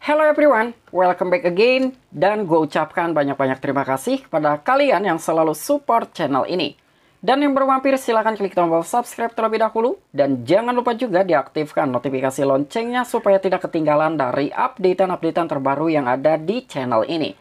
Hello everyone, welcome back again. Dan gue ucapkan banyak-banyak terima kasih kepada kalian yang selalu support channel ini. Dan yang baru mampir silahkan klik tombol subscribe terlebih dahulu. Dan jangan lupa juga diaktifkan notifikasi loncengnya supaya tidak ketinggalan dari updatean-updatean terbaru yang ada di channel ini.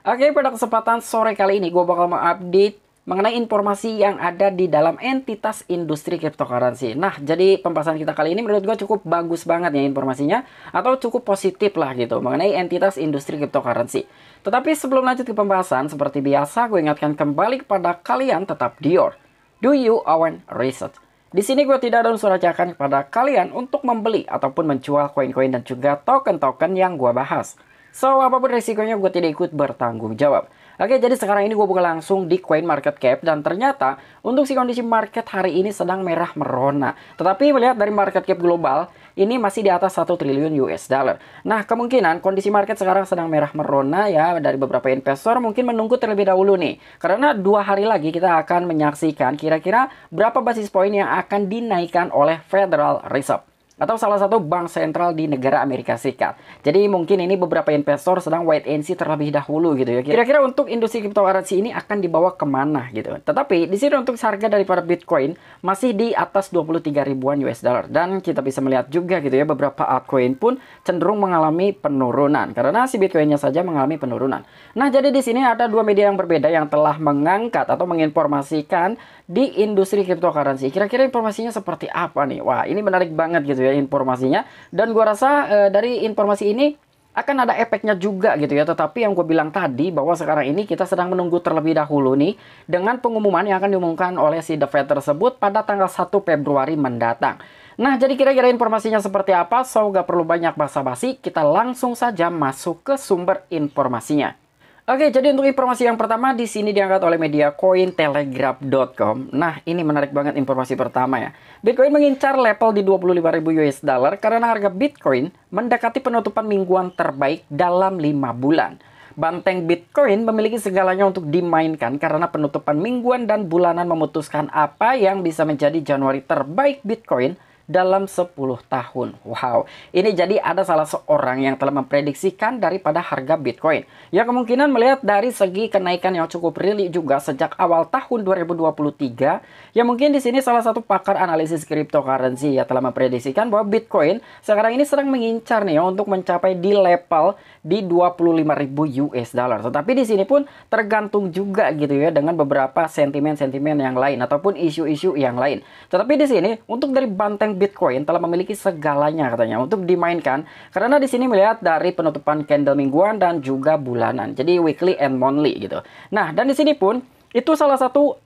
Oke, pada kesempatan sore kali ini gue bakal mengupdate mengenai informasi yang ada di dalam entitas industri cryptocurrency. Nah, jadi pembahasan kita kali ini menurut gue cukup bagus banget ya informasinya, atau cukup positif lah gitu, mengenai entitas industri cryptocurrency. Tetapi sebelum lanjut ke pembahasan, seperti biasa gue ingatkan kembali kepada kalian tetap do you own research. Di sini gue tidak ada unsur ajakan kepada kalian untuk membeli ataupun menjual koin-koin dan juga token-token yang gue bahas. So, apapun resikonya gue tidak ikut bertanggung jawab. Oke, jadi sekarang ini gue buka langsung di Coin Market Cap. Dan ternyata untuk si kondisi market hari ini sedang merah merona. Tetapi melihat dari market cap global, ini masih di atas 1 triliun US dollar. Nah, kemungkinan kondisi market sekarang sedang merah merona ya. Dari beberapa investor mungkin menunggu terlebih dahulu nih. Karena 2 hari lagi kita akan menyaksikan kira-kira berapa basis poin yang akan dinaikkan oleh Federal Reserve, atau salah satu bank sentral di negara Amerika Serikat. Jadi mungkin ini beberapa investor sedang wait and see terlebih dahulu gitu ya. Kira-kira untuk industri cryptocurrency ini akan dibawa kemana gitu. Tetapi di sini untuk harga daripada Bitcoin masih di atas 23 ribuan US dollar. Dan kita bisa melihat juga gitu ya, beberapa altcoin pun cenderung mengalami penurunan. Karena si Bitcoinnya saja mengalami penurunan. Nah, jadi di sini ada 2 media yang berbeda yang telah mengangkat atau menginformasikan di industri cryptocurrency. Kira-kira informasinya seperti apa nih? Wah, ini menarik banget gitu ya informasinya. Dan gua rasa dari informasi ini akan ada efeknya juga gitu ya. Tetapi yang gue bilang tadi bahwa sekarang ini kita sedang menunggu terlebih dahulu nih dengan pengumuman yang akan diumumkan oleh si The Fed tersebut pada tanggal 1 Februari mendatang. Nah, jadi kira-kira informasinya seperti apa? So, gak perlu banyak basa-basi, kita langsung saja masuk ke sumber informasinya. Oke, jadi untuk informasi yang pertama di sini diangkat oleh media cointelegraph.com. Nah, ini menarik banget informasi pertama ya. Bitcoin mengincar level di 25.000 US dollar karena harga Bitcoin mendekati penutupan mingguan terbaik dalam 5 bulan. Banteng Bitcoin memiliki segalanya untuk dimainkan karena penutupan mingguan dan bulanan memutuskan apa yang bisa menjadi Januari terbaik Bitcoin dalam 10 tahun. Wow, ini jadi ada salah seorang yang telah memprediksikan daripada harga Bitcoin. Ya, kemungkinan melihat dari segi kenaikan yang cukup real juga sejak awal tahun 2023. Ya, mungkin di sini salah satu pakar analisis cryptocurrency ya telah memprediksikan bahwa Bitcoin sekarang ini sedang mengincar nih ya, untuk mencapai di level di 25.000 US dollar. Tetapi di sini pun tergantung juga gitu ya dengan beberapa sentimen-sentimen yang lain ataupun isu-isu yang lain. Tetapi di sini untuk dari banteng Bitcoin telah memiliki segalanya katanya untuk dimainkan karena di sini melihat dari penutupan candle mingguan dan juga bulanan. Jadi weekly and monthly gitu. Nah, dan di sini pun itu salah satu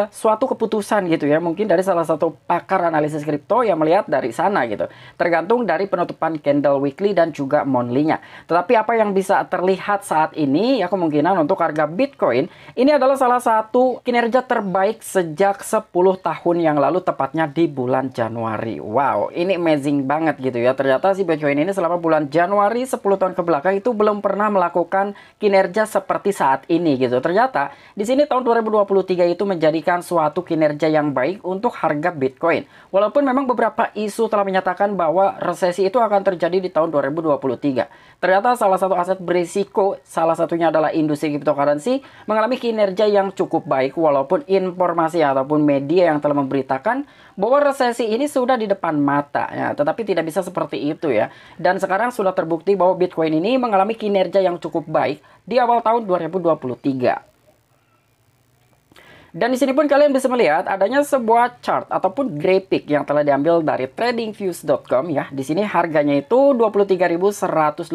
suatu keputusan gitu ya, mungkin dari salah satu pakar analisis kripto yang melihat dari sana gitu. Tergantung dari penutupan candle weekly dan juga monthly-nya. Tetapi apa yang bisa terlihat saat ini ya, kemungkinan untuk harga Bitcoin ini adalah salah satu kinerja terbaik sejak 10 tahun yang lalu, tepatnya di bulan Januari. Wow, ini amazing banget gitu ya. Ternyata si Bitcoin ini selama bulan Januari 10 tahun ke belakang itu belum pernah melakukan kinerja seperti saat ini gitu. Ternyata di sini tahun 2023 itu menjadikan suatu kinerja yang baik untuk harga Bitcoin. Walaupun memang beberapa isu telah menyatakan bahwa resesi itu akan terjadi di tahun 2023. Ternyata salah satu aset berisiko, salah satunya adalah industri cryptocurrency, mengalami kinerja yang cukup baik walaupun informasi ataupun media yang telah memberitakan bahwa resesi ini sudah di depan mata ya, tetapi tidak bisa seperti itu ya. Dan sekarang sudah terbukti bahwa Bitcoin ini mengalami kinerja yang cukup baik di awal tahun 2023. Dan di sini pun kalian bisa melihat adanya sebuah chart ataupun grafik yang telah diambil dari tradingviews.com ya. Di sini harganya itu 23.183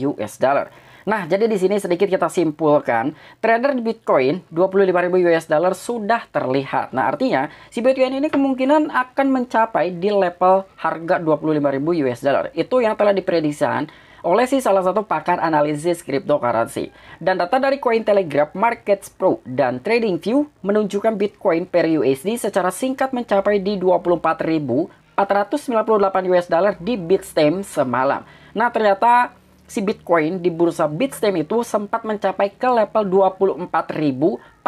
US dollar. Nah, jadi di sini sedikit kita simpulkan, trader di Bitcoin 25.000 US dollar sudah terlihat. Nah, artinya si Bitcoin ini kemungkinan akan mencapai di level harga 25.000 US dollar. Itu yang telah diprediksikan oleh si salah satu pakar analisis cryptocurrency. Dan data dari Cointelegraph Markets Pro dan TradingView menunjukkan Bitcoin per USD secara singkat mencapai di 24.498 US dollar di Bitstamp semalam. Nah, ternyata si Bitcoin di bursa Bitstamp itu sempat mencapai ke level 24.498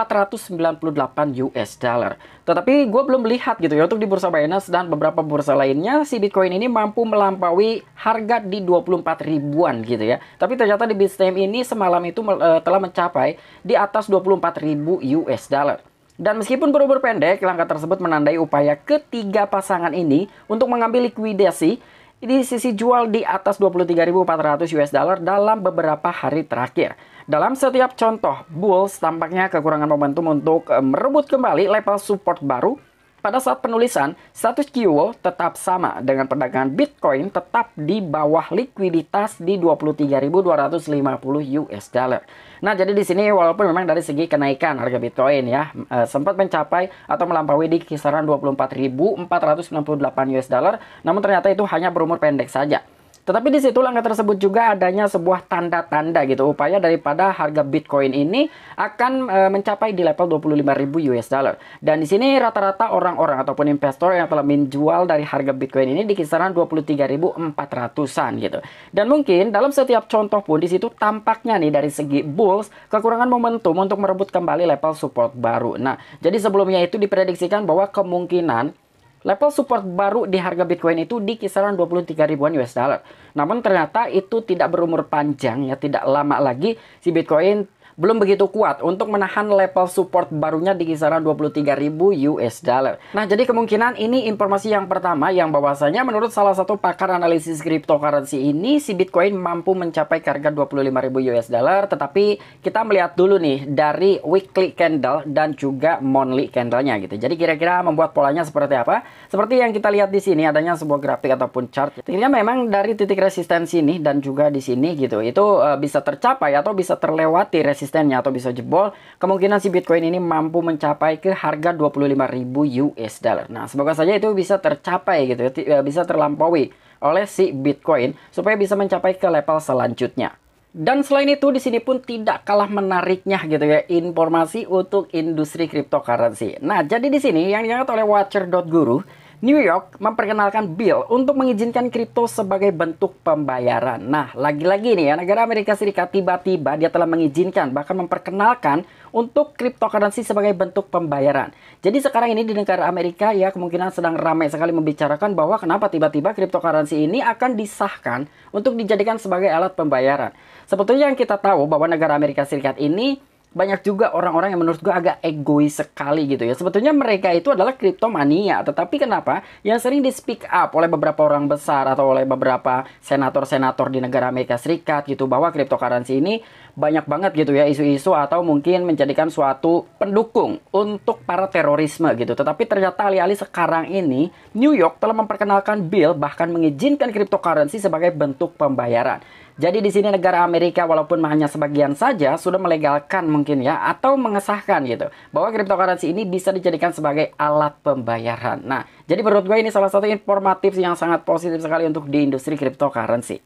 US dollar. Tetapi gue belum melihat gitu ya untuk di bursa Binance dan beberapa bursa lainnya si Bitcoin ini mampu melampaui harga di 24 ribuan gitu ya. Tapi ternyata di Bitstamp ini semalam itu telah mencapai di atas 24.000 US dollar. Dan meskipun berumur pendek, langkah tersebut menandai upaya ketiga pasangan ini untuk mengambil likuidasi di sisi jual di atas 23.400 US dollar dalam beberapa hari terakhir. Dalam setiap contoh, bulls tampaknya kekurangan momentum untuk merebut kembali level support baru. Pada saat penulisan, status QO tetap sama dengan perdagangan Bitcoin tetap di bawah likuiditas di 23.250 US dollar. Nah, jadi di sini walaupun memang dari segi kenaikan harga Bitcoin ya sempat mencapai atau melampaui di kisaran 24.498 US dollar, namun ternyata itu hanya berumur pendek saja. Tetapi di situ langkah tersebut juga adanya sebuah tanda-tanda gitu upaya daripada harga Bitcoin ini akan mencapai di level 25.000 US dollar. Dan di sini rata-rata orang-orang ataupun investor yang telah menjual dari harga Bitcoin ini di kisaran 23.400-an gitu. Dan mungkin dalam setiap contoh pun di situ tampaknya nih dari segi bulls kekurangan momentum untuk merebut kembali level support baru. Nah, jadi sebelumnya itu diprediksikan bahwa kemungkinan level support baru di harga Bitcoin itu di kisaran 23 ribuan US dollar. Namun ternyata itu tidak berumur panjang ya, tidak lama lagi si Bitcoin belum begitu kuat untuk menahan level support barunya di kisaran 23.000 US dollar. Nah, jadi kemungkinan ini informasi yang pertama yang bahwasanya menurut salah satu pakar analisis cryptocurrency ini si Bitcoin mampu mencapai harga 25.000 US dollar, tetapi kita melihat dulu nih dari weekly candle dan juga monthly candle-nya gitu. Jadi kira-kira membuat polanya seperti apa? Seperti yang kita lihat di sini adanya sebuah grafik ataupun chart. Ternyata memang dari titik resistensi nih dan juga di sini gitu itu bisa tercapai atau bisa terlewati resistennya atau bisa jebol, kemungkinan si Bitcoin ini mampu mencapai ke harga 25.000 US dollar. Nah, semoga saja itu bisa tercapai gitu ya, bisa terlampaui oleh si Bitcoin supaya bisa mencapai ke level selanjutnya. Dan selain itu di sini pun tidak kalah menariknya gitu ya informasi untuk industri cryptocurrency. Nah, jadi di sini yang diangkat oleh Watcher.guru, New York memperkenalkan bill untuk mengizinkan kripto sebagai bentuk pembayaran. Nah, lagi-lagi nih ya, negara Amerika Serikat tiba-tiba dia telah mengizinkan, bahkan memperkenalkan untuk cryptocurrency sebagai bentuk pembayaran. Jadi sekarang ini di negara Amerika ya kemungkinan sedang ramai sekali membicarakan bahwa kenapa tiba-tiba cryptocurrency ini akan disahkan untuk dijadikan sebagai alat pembayaran. Sebetulnya yang kita tahu bahwa negara Amerika Serikat ini banyak juga orang-orang yang menurut gue agak egois sekali gitu ya. Sebetulnya mereka itu adalah kriptomania. Tetapi kenapa yang sering di speak up oleh beberapa orang besar atau oleh beberapa senator-senator di negara Amerika Serikat gitu, bahwa cryptocurrency ini banyak banget gitu ya isu-isu atau mungkin menjadikan suatu pendukung untuk para terorisme gitu. Tetapi ternyata alih-alih sekarang ini New York telah memperkenalkan bill bahkan mengizinkan cryptocurrency sebagai bentuk pembayaran. Jadi di sini negara Amerika walaupun hanya sebagian saja sudah melegalkan mungkin ya atau mengesahkan gitu bahwa cryptocurrency ini bisa dijadikan sebagai alat pembayaran. Nah, jadi menurut gue ini salah satu informatif yang sangat positif sekali untuk di industri cryptocurrency.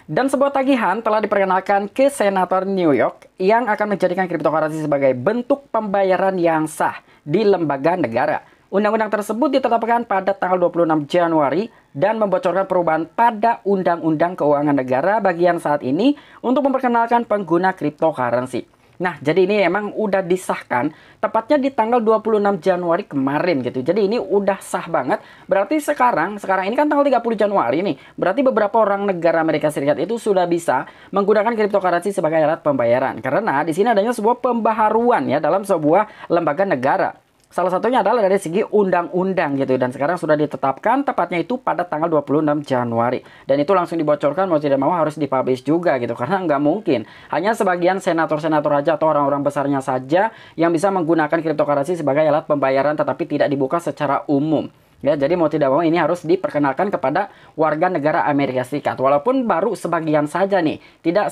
Dan sebuah tagihan telah diperkenalkan ke Senator New York yang akan menjadikan cryptocurrency sebagai bentuk pembayaran yang sah di lembaga negara. Undang-undang tersebut ditetapkan pada tanggal 26 Januari dan membocorkan perubahan pada Undang-Undang Keuangan Negara bagian saat ini untuk memperkenalkan pengguna cryptocurrency. Nah, jadi ini emang udah disahkan tepatnya di tanggal 26 Januari kemarin gitu. Jadi ini udah sah banget. Berarti sekarang ini kan tanggal 30 Januari nih. Berarti beberapa orang negara Amerika Serikat itu sudah bisa menggunakan cryptocurrency sebagai alat pembayaran. Karena di sini adanya sebuah pembaharuan ya dalam sebuah lembaga negara. Salah satunya adalah dari segi undang-undang gitu. Dan sekarang sudah ditetapkan tepatnya itu pada tanggal 26 Januari. Dan itu langsung dibocorkan mau tidak mau harus dipublish juga gitu. Karena nggak mungkin hanya sebagian senator-senator aja atau orang-orang besarnya saja yang bisa menggunakan cryptocurrency sebagai alat pembayaran tetapi tidak dibuka secara umum. Ya, jadi mau tidak mau ini harus diperkenalkan kepada warga negara Amerika Serikat. Walaupun baru sebagian saja nih, tidak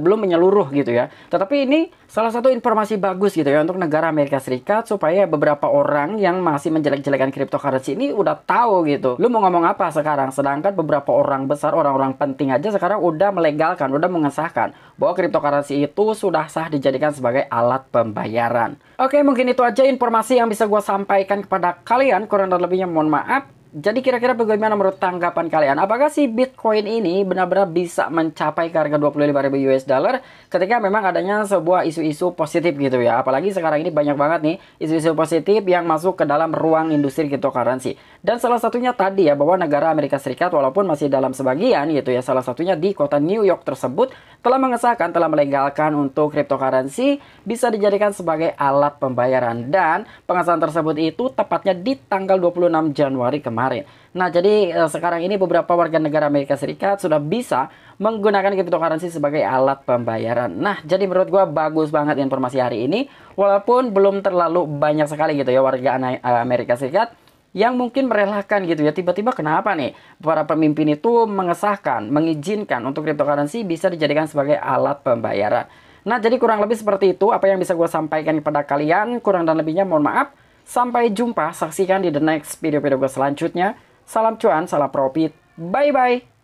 belum menyeluruh gitu ya. Tetapi ini salah satu informasi bagus gitu ya untuk negara Amerika Serikat supaya beberapa orang yang masih menjelek-jelekan cryptocurrency ini udah tahu gitu. Lu mau ngomong apa sekarang? Sedangkan beberapa orang besar, orang-orang penting aja sekarang udah melegalkan, udah mengesahkan bahwa cryptocurrency itu sudah sah dijadikan sebagai alat pembayaran. Oke, mungkin itu aja informasi yang bisa gue sampaikan kepada kalian. Kurang dan lebihnya mohon maaf. Jadi kira-kira bagaimana menurut tanggapan kalian? Apakah si Bitcoin ini benar-benar bisa mencapai ke harga 25.000 US dollar ketika memang adanya sebuah isu-isu positif gitu ya? Apalagi sekarang ini banyak banget nih isu-isu positif yang masuk ke dalam ruang industri cryptocurrency. Dan salah satunya tadi ya, bahwa negara Amerika Serikat walaupun masih dalam sebagian gitu ya, salah satunya di kota New York tersebut telah mengesahkan, telah melegalkan untuk cryptocurrency bisa dijadikan sebagai alat pembayaran. Dan pengesahan tersebut itu tepatnya di tanggal 26 Januari kemarin. Nah, jadi sekarang ini beberapa warga negara Amerika Serikat sudah bisa menggunakan cryptocurrency sebagai alat pembayaran. Nah, jadi menurut gua bagus banget informasi hari ini, walaupun belum terlalu banyak sekali gitu ya warga Amerika Serikat yang mungkin merelakan gitu ya. Tiba-tiba kenapa nih para pemimpin itu mengesahkan, mengizinkan untuk cryptocurrency bisa dijadikan sebagai alat pembayaran. Nah, jadi kurang lebih seperti itu apa yang bisa gue sampaikan kepada kalian. Kurang dan lebihnya mohon maaf. Sampai jumpa, saksikan di the next video-video gue selanjutnya. Salam cuan, salam profit. Bye-bye.